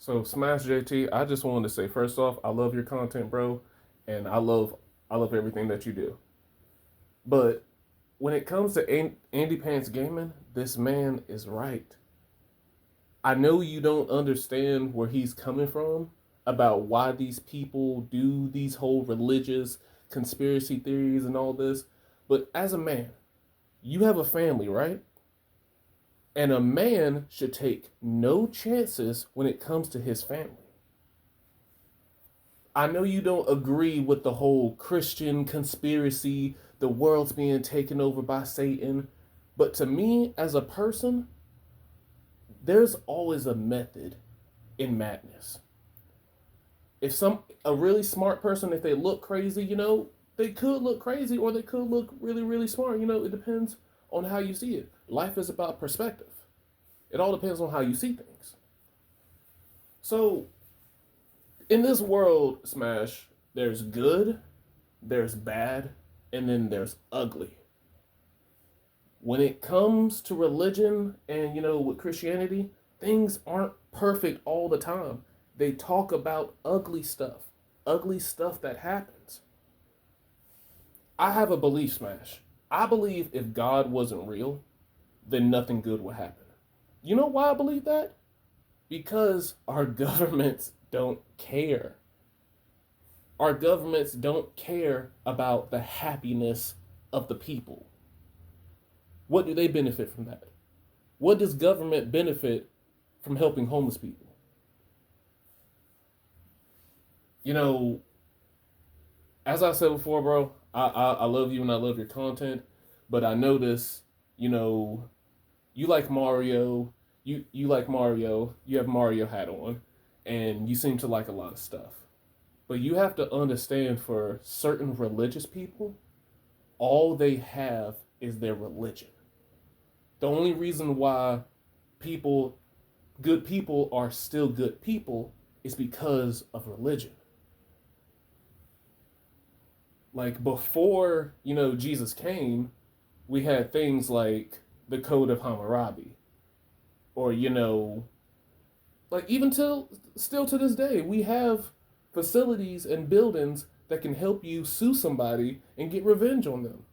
So Smash JT, I just wanted to say first off, I love your content, bro, and I love everything that you do. But when it comes to Andy Pants Gaming, this man is right. I know you don't understand where he's coming from about why these people do these whole religious conspiracy theories and all this, but as a man, you have a family, right? And a man should take no chances when it comes to his family. I know you don't agree with the whole Christian conspiracy, the world's being taken over by Satan, but to me, as a person, there's always a method in madness. If a really smart person, if they look crazy, they could look crazy or they could look really, really smart. It depends on how you see it. Life is about perspective. It all depends on how you see things. So, in this world, Smash, there's good, there's bad, and then there's ugly. When it comes to religion and, with Christianity, things aren't perfect all the time. They talk about ugly stuff that happens. I have a belief, Smash. I believe if God wasn't real, then nothing good would happen. You know why I believe that? Because our governments don't care. Our governments don't care about the happiness of the people. What do they benefit from that? What does government benefit from helping homeless people? You know, as I said before, bro, I love you and I love your content, but I notice, you know, you like Mario, you like Mario, you have Mario hat on, and you seem to like a lot of stuff. But you have to understand for certain religious people, all they have is their religion. The only reason why people, good people, are still good people is because of religion. Like before, Jesus came, we had things like the Code of Hammurabi, or like even till still to this day, we have facilities and buildings that can help you sue somebody and get revenge on them.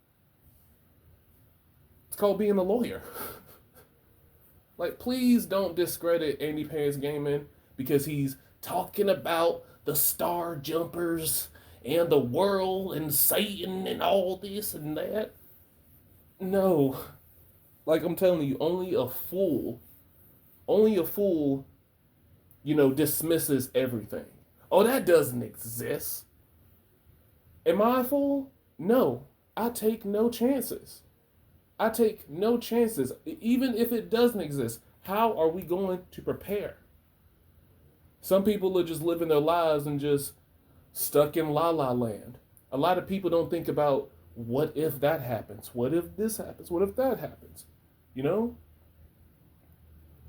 It's called being a lawyer. Like, please don't discredit Andy Pants Gaming because he's talking about the star jumpers and the world and Satan and all this and that. No. Like I'm telling you, only a fool, dismisses everything. Oh, that doesn't exist. Am I a fool? No. I take no chances. I take no chances. Even if it doesn't exist, how are we going to prepare? Some people are just living their lives and just stuck in la la land. A lot of people don't think about what if that happens? What if this happens? What if that happens? You know?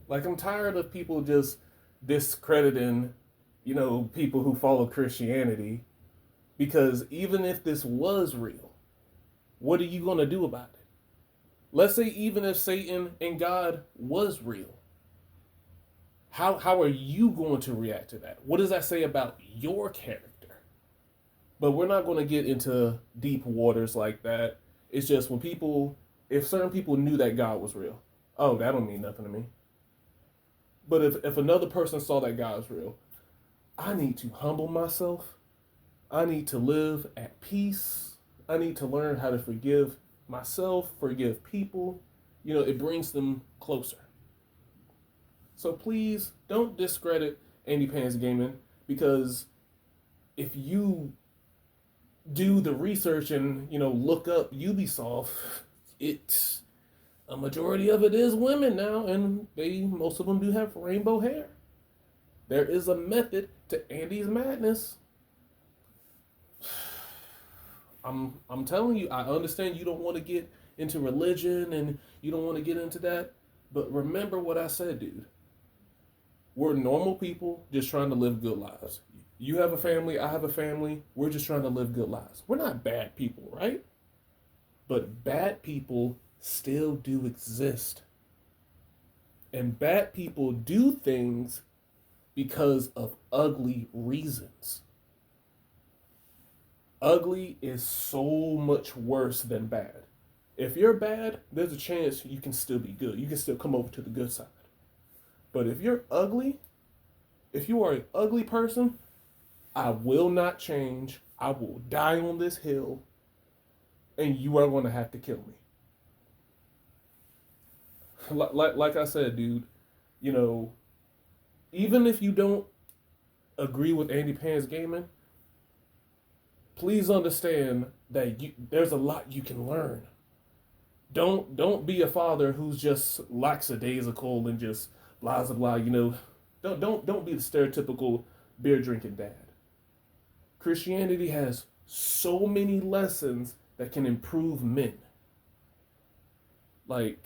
Like, I'm tired of people just discrediting, people who follow Christianity because even if this was real, what are you going to do about it? Let's say even if Satan and God was real, how are you going to react to that? What does that say about your character? But we're not going to get into deep waters like that. It's just if certain people knew that God was real, oh, that don't mean nothing to me. But if another person saw that God is real, I need to humble myself. I need to live at peace. I need to learn how to forgive myself, forgive people. It brings them closer. So please don't discredit Andy Pants Gaming because if you do the research and look up Ubisoft, it's a majority of it is women now, and most of them do have rainbow hair. There is a method to Andy's madness. I'm telling you, I understand you don't want to get into religion and you don't want to get into that, but remember what I said, dude. We're normal people just trying to live good lives. You have a family, I have a family. We're just trying to live good lives. We're not bad people, right? But bad people still do exist. And bad people do things because of ugly reasons. Ugly is so much worse than bad. If you're bad, there's a chance you can still be good. You can still come over to the good side. But if you're ugly, if you are an ugly person, I will not change. I will die on this hill, and you are going to have to kill me. Like I said, dude, you know, even if you don't agree with Andy Pants gaming, please understand that there's a lot you can learn. Don't be a father who's just lackadaisical and just blah blah blah. You know, don't be the stereotypical beer drinking dad. Christianity has so many lessons that can improve men. Like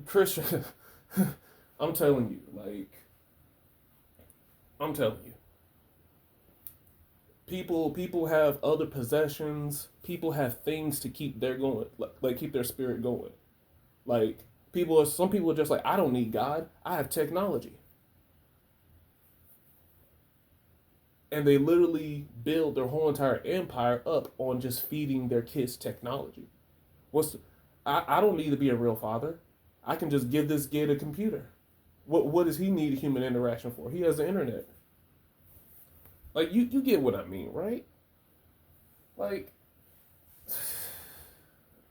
Christian, I'm telling you, I'm telling you. People have other possessions. People have things to keep their going, like keep their spirit going. Like some people are just like, I don't need God. I have technology, and they literally build their whole entire empire up on just feeding their kids technology. What's I don't need to be a real father. I can just give this kid a computer. What does he need human interaction for? He has the internet. Like you get what I mean, right? Like,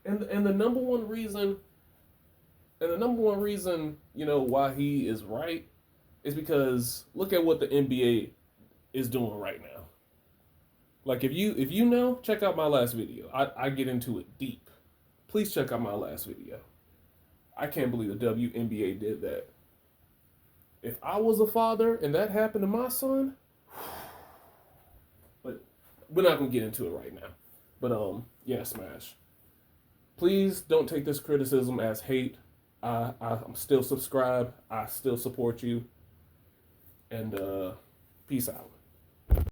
and the number one reason, you know, why he is right is because look at what the NBA is doing right now. Like if you know, check out my last video. I get into it deep. Please check out my last video. I can't believe the WNBA did that. If I was a father and that happened to my son, but we're not gonna get into it right now. But yeah, Smash. Please don't take this criticism as hate. I'm still subscribed. I still support you. And peace out.